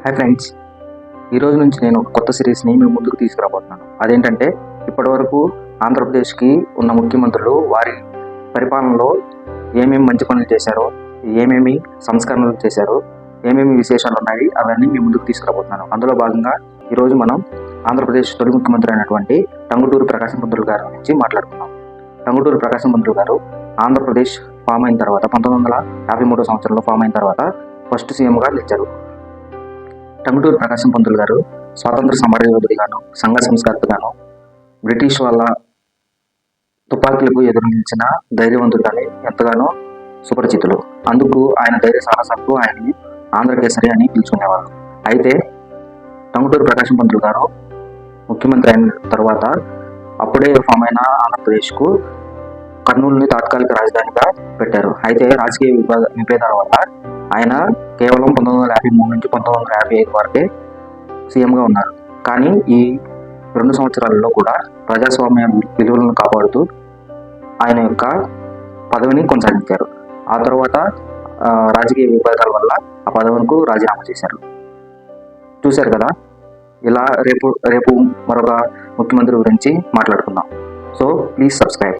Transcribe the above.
Hi friends, ఈరోజు నుంచి నేను ఒక కొత్త సిరీస్ని మీ ముందుకు తీసుకురాబోతున్నాను. అదేంటంటే, ఇప్పటివరకు ఆంధ్రప్రదేశ్కి ఉన్న ముఖ్యమంత్రులు వారి పరిపాలనలో ఏమేమి మంచి పనులు చేశారో, ఏమేమి సంస్కరణలు చేశారో, ఏమేమి విశేషాలు ఉన్నాయి అవన్నీ మీ ముందుకు తీసుకురాబోతున్నాను. అందులో భాగంగా ఈరోజు మనం ఆంధ్రప్రదేశ్ తొలి ముఖ్యమంత్రి అయినటువంటి టంగుటూరి ప్రకాశం పంతులు గారి గురించి మాట్లాడుకున్నాం. టంగుటూరి ప్రకాశం పంతులు గారు ఆంధ్రప్రదేశ్ ఫామ్ అయిన తర్వాత 1953 సంవత్సరంలో ఫామ్ అయిన తర్వాత ఫస్ట్ సీఎంగా నిలిచారు. టంగుటూరి ప్రకాశం పంతులు గారు స్వాతంత్ర సమర యోధుడిగాను, సంఘ సంస్కర్తగాను, బ్రిటిష్ వాళ్ళ తుపాకీలకు ఎదురు నిలిచిన ధైర్యవంతుడిగానే ఎంతగానో సుపరిచితులు. అందుకు ఆయన ధైర్య సాహసాలకు ఆయన్ని ఆంధ్రకేసరి అని పిలుచుకునేవారు. అయితే టంగుటూరి ప్రకాశం పంతులు గారు ముఖ్యమంత్రి అయిన తర్వాత అప్పుడే ఫామ్ అయిన ఆంధ్రప్రదేశ్కు కర్నూలుని తాత్కాలిక రాజధానిగా పెట్టారు. అయితే రాజకీయ విభేదాల వల్ల ఆయన కేవలం 1953 నుంచి 1955 వరకే సీఎంగా ఉన్నారు. కానీ ఈ 2 సంవత్సరాలలో కూడా ప్రజాస్వామ్య విలువలను కాపాడుతూ ఆయన యొక్క పదవిని కొనసాగించారు. ఆ తర్వాత రాజకీయ విభేదాల వల్ల ఆ పదవికి రాజీనామా చేశారు. చూశారు కదా, ఇలా రేపు మరొక ముఖ్యమంత్రి గురించి మాట్లాడుకుందాం. So please subscribe.